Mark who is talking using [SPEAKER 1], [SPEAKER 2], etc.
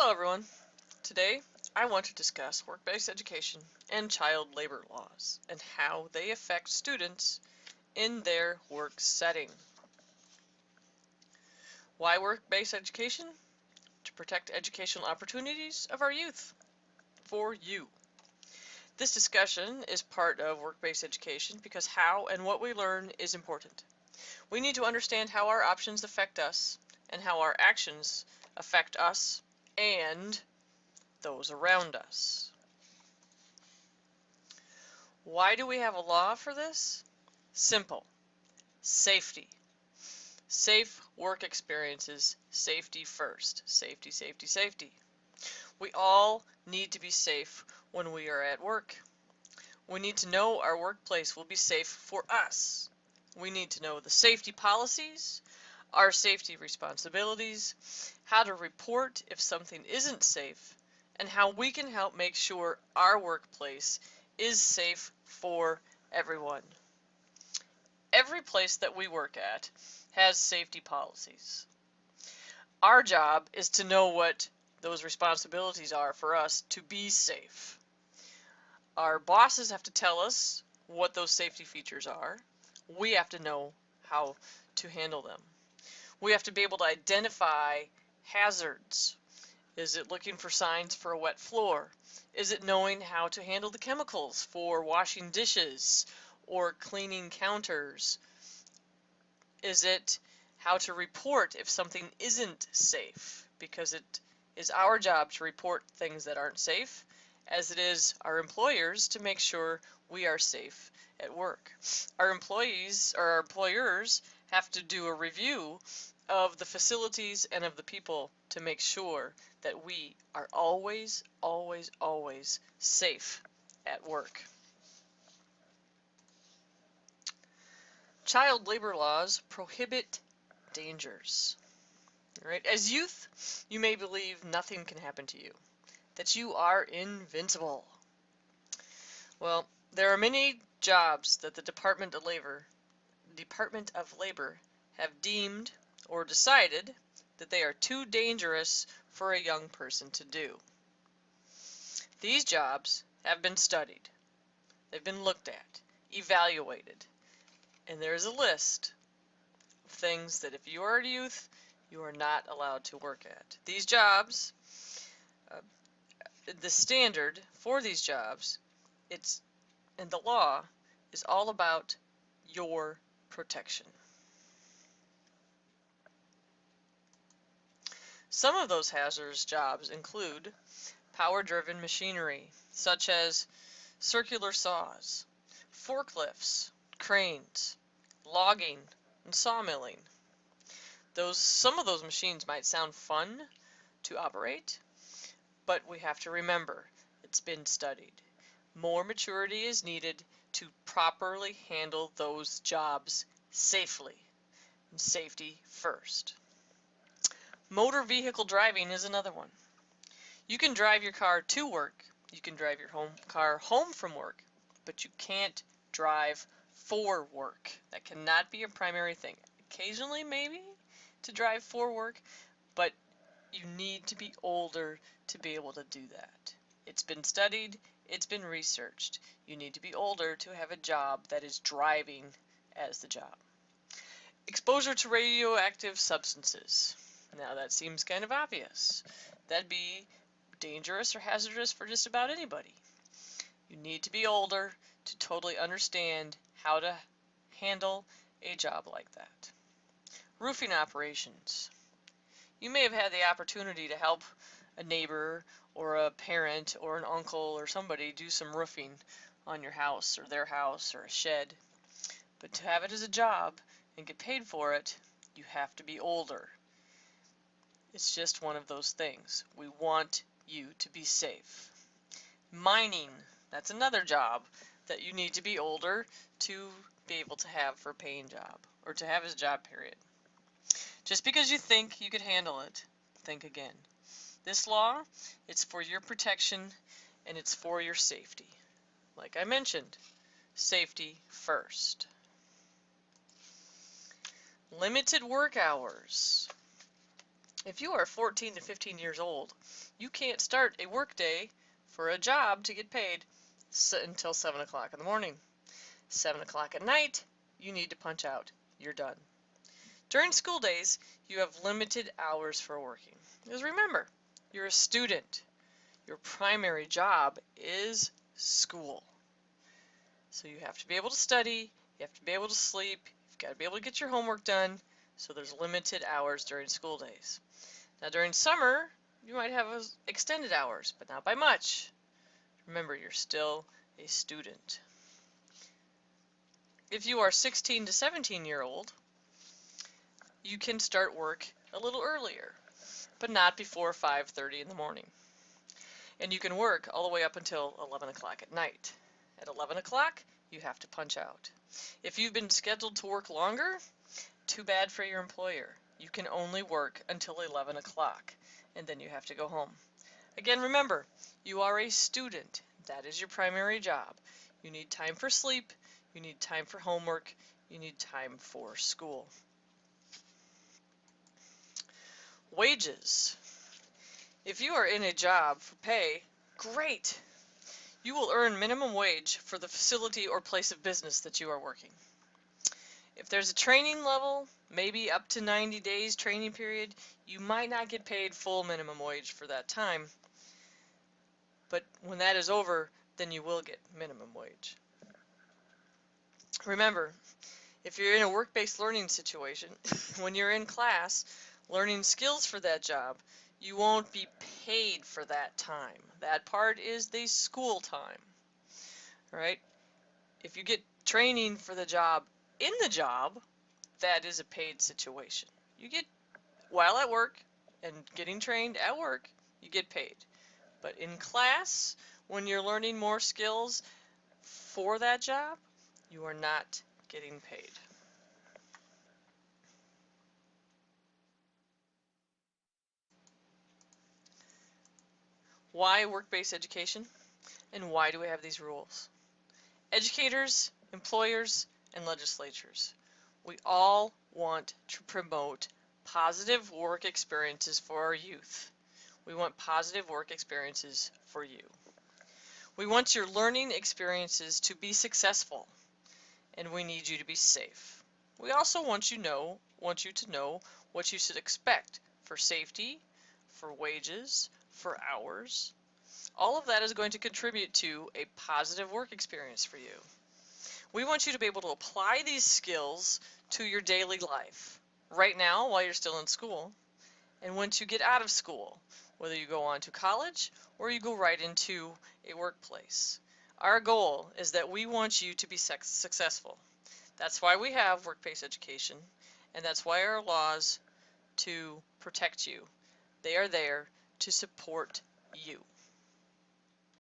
[SPEAKER 1] Hello everyone. Today I want to discuss work-based education and child labor laws and how they affect students in their work setting. Why work-based education? To protect educational opportunities of our youth. For you. This discussion is part of work-based education because how and what we learn is important. We need to understand how our options affect us and how our actions affect us and those around us. Why do we have a law for this? Simple. Safety. Safe work experiences. Safety first. Safety, safety, safety. We all need to be safe when we are at work. We need to know our workplace will be safe for us. We need to know the safety policies, our safety responsibilities, how to report if something isn't safe, and how we can help make sure our workplace is safe for everyone. Every place that we work at has safety policies. Our job is to know what those responsibilities are for us to be safe. Our bosses have to tell us what those safety features are. We have to know how to handle them. We have to be able to identify hazards. Is it looking for signs for a wet floor? Is it knowing how to handle the chemicals for washing dishes or cleaning counters? Is it how to report if something isn't safe? Because it is our job to report things that aren't safe, as it is our employers to make sure we are safe at work. Our employees or our employers have to do a review of the facilities and of the people to make sure that we are always, always, always safe at work. Child labor laws prohibit dangers. Right? As youth, you may believe nothing can happen to you, that you are invincible. Well, there are many jobs that the Department of Labor have deemed or decided that they are too dangerous for a young person to do. These jobs have been studied, they've been looked at, evaluated, and there is a list of things that if you are a youth, you are not allowed to work at. These jobs, the standard for these jobs, and the law is all about your protection. Some of those hazardous jobs include power-driven machinery, such as circular saws, forklifts, cranes, logging, and sawmilling. Some of those machines might sound fun to operate, but we have to remember it's been studied. More maturity is needed to properly handle those jobs safely, and safety first. Motor vehicle driving is another one. You can drive your car to work, you can drive your car home from work, but you can't drive for work. That cannot be a primary thing. Occasionally, maybe, to drive for work, but you need to be older to be able to do that. It's been studied, it's been researched. You need to be older to have a job that is driving as the job. Exposure to radioactive substances. Now that seems kind of obvious. That'd be dangerous or hazardous for just about anybody. You need to be older to totally understand how to handle a job like that. Roofing operations. You may have had the opportunity to help a neighbor or a parent or an uncle or somebody do some roofing on your house or their house or a shed. But to have it as a job and get paid for it, you have to be older. It's just one of those things. We want you to be safe. Mining, that's another job that you need to be older to be able to have for a paying job or to have as a job, period. Just because you think you could handle it, think again. This law, it's for your protection and it's for your safety. Like I mentioned, safety first. Limited work hours. If you are 14 to 15 years old, you can't start a work day for a job to get paid until 7 o'clock in the morning. 7 o'clock at night, you need to punch out. You're done. During school days, you have limited hours for working. Because remember, you're a student. Your primary job is school. So you have to be able to study, you have to be able to sleep, you've got to be able to get your homework done, so there's limited hours during school days. Now during summer, you might have extended hours, but not by much. Remember, you're still a student. If you are 16 to 17-year-old, you can start work a little earlier, but not before 5:30 in the morning. And you can work all the way up until 11 o'clock at night. At 11 o'clock, you have to punch out. If you've been scheduled to work longer, too bad for your employer. You can only work until 11 o'clock, and then you have to go home. Again, remember, you are a student. That is your primary job. You need time for sleep, you need time for homework, you need time for school. Wages. If you are in a job for pay, great. You will earn minimum wage for the facility or place of business that you are working. If there's a training level, maybe up to 90 days training period, you might not get paid full minimum wage for that time. But when that is over, then you will get minimum wage. Remember, if you're in a work-based learning situation, when you're in class learning skills for that job, you won't be paid for that time. That part is the school time. All right? If you get training for the job in the job, that is a paid situation. You get, while at work and getting trained at work, you get paid. But in class, when you're learning more skills for that job, you are not getting paid. Why work-based education? And why do we have these rules? Educators, employers, and legislatures, we all want to promote positive work experiences for our youth. We want positive work experiences for you. We want your learning experiences to be successful, and we need you to be safe. We also want you to know what you should expect for safety, for wages, for hours. All of that is going to contribute to a positive work experience for you. We want you to be able to apply these skills to your daily life, right now while you're still in school, and once you get out of school, whether you go on to college or you go right into a workplace. Our goal is that we want you to be successful. That's why we have work-based education, and that's why our laws to protect you. They are there to support you.